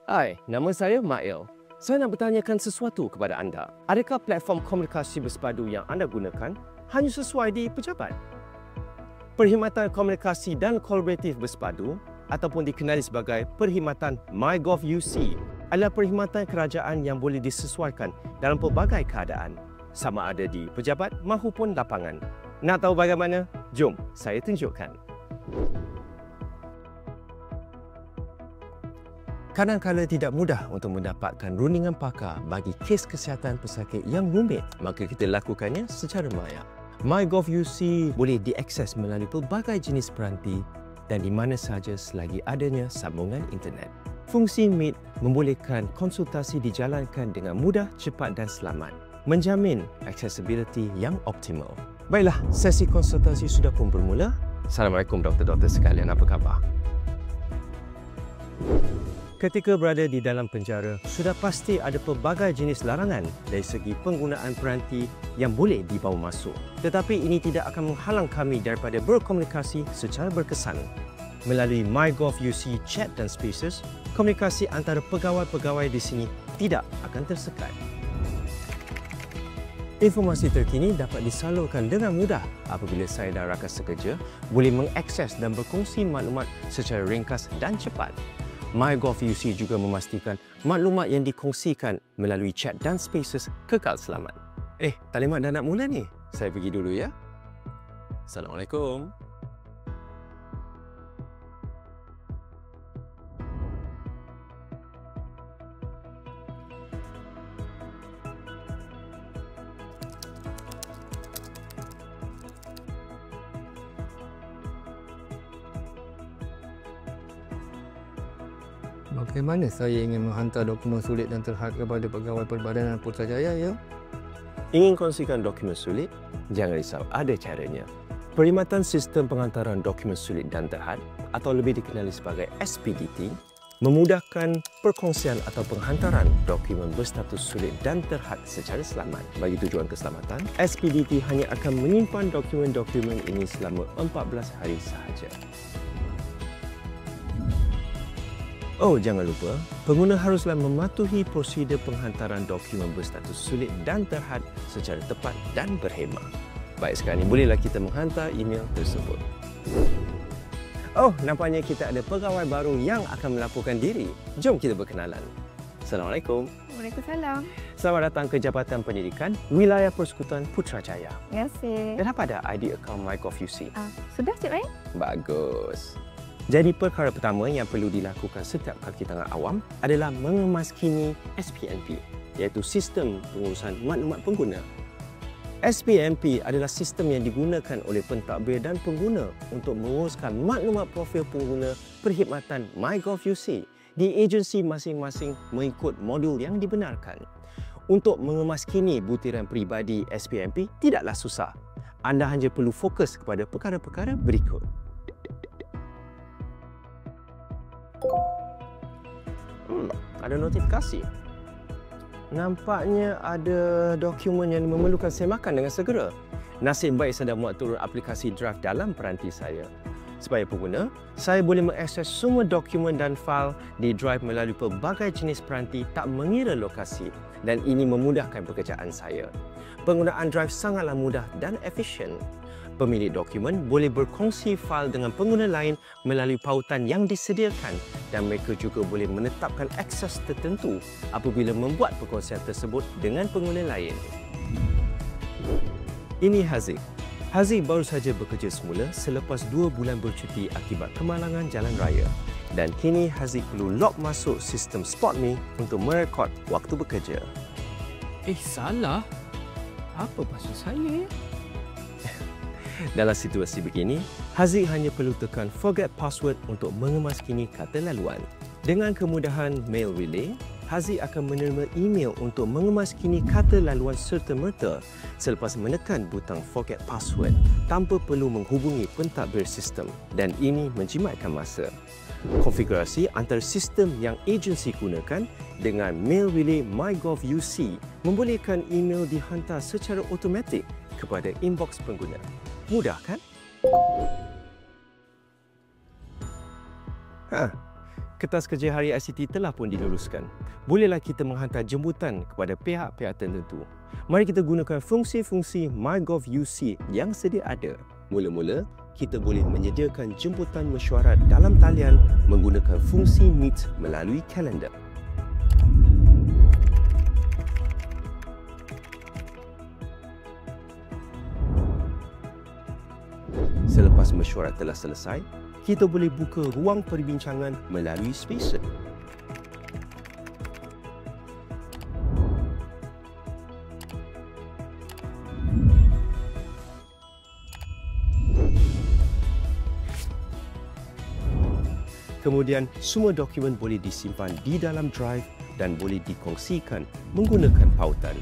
Hai, nama saya Mail. Saya nak bertanyakan sesuatu kepada anda. Adakah platform komunikasi bersepadu yang anda gunakan hanya sesuai di pejabat? Perkhidmatan komunikasi dan kolaboratif bersepadu ataupun dikenali sebagai perkhidmatan MyGovUC adalah perkhidmatan kerajaan yang boleh disesuaikan dalam pelbagai keadaan, sama ada di pejabat mahupun lapangan. Nak tahu bagaimana? Jom saya tunjukkan. Kadang-kadang tidak mudah untuk mendapatkan rundingan pakar bagi kes kesihatan pesakit yang rumit, maka kita lakukannya secara maya. MyGovUC boleh diakses melalui pelbagai jenis peranti dan di mana sahaja selagi adanya sambungan internet. Fungsi Meet membolehkan konsultasi dijalankan dengan mudah, cepat dan selamat, menjamin accessibility yang optimal. Baiklah, sesi konsultasi sudah pun bermula. Assalamualaikum doktor-doktor sekalian, apa khabar? Ketika berada di dalam penjara, sudah pasti ada pelbagai jenis larangan dari segi penggunaan peranti yang boleh dibawa masuk. Tetapi ini tidak akan menghalang kami daripada berkomunikasi secara berkesan. Melalui MyGovUC Chat dan Spaces, komunikasi antara pegawai-pegawai di sini tidak akan tersekat. Informasi terkini dapat disalurkan dengan mudah apabila saya dan rakan sekerja boleh mengakses dan berkongsi maklumat secara ringkas dan cepat. MyGovUC juga memastikan maklumat yang dikongsikan melalui chat dan spaces kekal selamat. Talimat dah nak mula ni. Saya pergi dulu ya. Assalamualaikum. Bagaimana saya ingin menghantar dokumen sulit dan terhad kepada pegawai Perbadanan Putrajaya, ya? Ingin kongsikan dokumen sulit? Jangan risau, ada caranya. Perkhidmatan Sistem Penghantaran Dokumen Sulit dan Terhad atau lebih dikenali sebagai SPDT memudahkan perkongsian atau penghantaran dokumen berstatus sulit dan terhad secara selamat. Bagi tujuan keselamatan, SPDT hanya akan menyimpan dokumen-dokumen ini selama 14 hari sahaja. Jangan lupa, pengguna haruslah mematuhi prosedur penghantaran dokumen berstatus sulit dan terhad secara tepat dan berhemah. Baik, sekarang ini bolehlah kita menghantar email tersebut. Nampaknya kita ada pegawai baru yang akan melaporkan diri. Jom kita berkenalan. Assalamualaikum. Waalaikumsalam. Selamat datang ke Jabatan Pendidikan Wilayah Persekutuan Putrajaya. Terima kasih. Kenapa ada ID akaun MyGovUC? Sudah, Cik Ryan? Bagus. Jadi perkara pertama yang perlu dilakukan setiap kaki tangan awam adalah mengemaskini SPNP, iaitu Sistem Pengurusan Maklumat Pengguna. SPNP adalah sistem yang digunakan oleh pentadbir dan pengguna untuk menguruskan maklumat profil pengguna perkhidmatan MyGovUC di agensi masing-masing mengikut modul yang dibenarkan. Untuk mengemaskini butiran peribadi SPNP tidaklah susah. Anda hanya perlu fokus kepada perkara-perkara berikut. Ada notifikasi. Nampaknya ada dokumen yang memerlukan semakan dengan segera. Nasib baik saya dah muat turun aplikasi Drive dalam peranti saya. Sebagai pengguna, saya boleh mengakses semua dokumen dan fail di Drive melalui pelbagai jenis peranti tak mengira lokasi dan ini memudahkan pekerjaan saya. Penggunaan Drive sangatlah mudah dan efisien. Pemilik dokumen boleh berkongsi fail dengan pengguna lain melalui pautan yang disediakan dan mereka juga boleh menetapkan akses tertentu apabila membuat perkongsian tersebut dengan pengguna lain. Ini Haziq. Haziq baru saja bekerja semula selepas 2 bulan bercuti akibat kemalangan jalan raya. Dan kini Haziq perlu log masuk sistem SpotMe untuk merekod waktu bekerja. Salah? Apa pasal saya? Dalam situasi begini, Haziq hanya perlu tekan Forget Password untuk mengemaskini kata laluan. Dengan kemudahan Mail Relay, Haziq akan menerima email untuk mengemaskini kata laluan serta-merta selepas menekan butang Forget Password tanpa perlu menghubungi pentadbir sistem dan ini menjimatkan masa. Konfigurasi antara sistem yang agensi gunakan dengan Mail Relay MyGovUC membolehkan email dihantar secara automatik kepada inbox pengguna. Mudah kan? Kertas kerja hari ICT telah pun diluluskan. Bolehlah kita menghantar jemputan kepada pihak-pihak tertentu. Mari kita gunakan fungsi-fungsi MyGov.UC yang sedia ada. Mula-mula, kita boleh menyediakan jemputan mesyuarat dalam talian menggunakan fungsi Meet melalui kalender. Selepas mesyuarat telah selesai, kita boleh buka ruang perbincangan melalui Spacer. Kemudian, semua dokumen boleh disimpan di dalam drive dan boleh dikongsikan menggunakan pautan.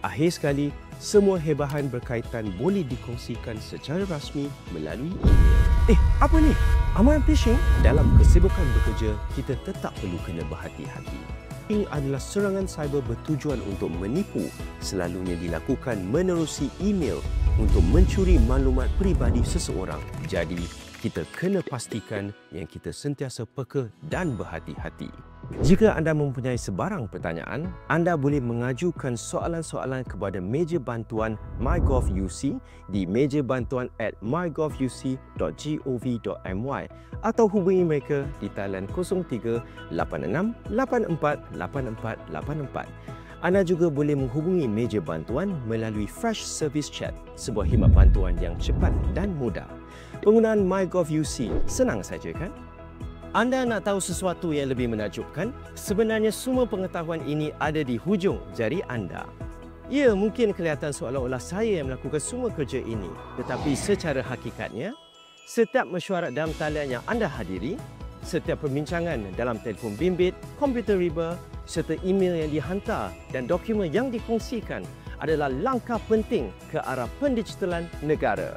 Akhir sekali, semua hebahan berkaitan boleh dikongsikan secara rasmi melalui email. Apa ni? Amaran phishing? Dalam kesibukan bekerja, kita tetap perlu kena berhati-hati. Phishing adalah serangan cyber bertujuan untuk menipu, selalunya dilakukan menerusi email untuk mencuri maklumat peribadi seseorang. Jadi, kita kena pastikan yang kita sentiasa peka dan berhati-hati. Jika anda mempunyai sebarang pertanyaan, anda boleh mengajukan soalan-soalan kepada meja bantuan MyGov.UC di mejabantuan@mygovuc.gov.my atau hubungi mereka di talian 03 86 84 84 84. Anda juga boleh menghubungi meja bantuan melalui Flash Service Chat, sebuah khidmat bantuan yang cepat dan mudah. Penggunaan MyGov.UC senang saja, kan? Anda nak tahu sesuatu yang lebih menakjubkan? Sebenarnya semua pengetahuan ini ada di hujung jari anda. Ya, mungkin kelihatan seolah-olah saya yang melakukan semua kerja ini, tetapi secara hakikatnya, setiap mesyuarat dalam talian yang anda hadiri, setiap perbincangan dalam telefon bimbit, komputer riba, serta email yang dihantar dan dokumen yang dikongsikan adalah langkah penting ke arah pendigitalan negara.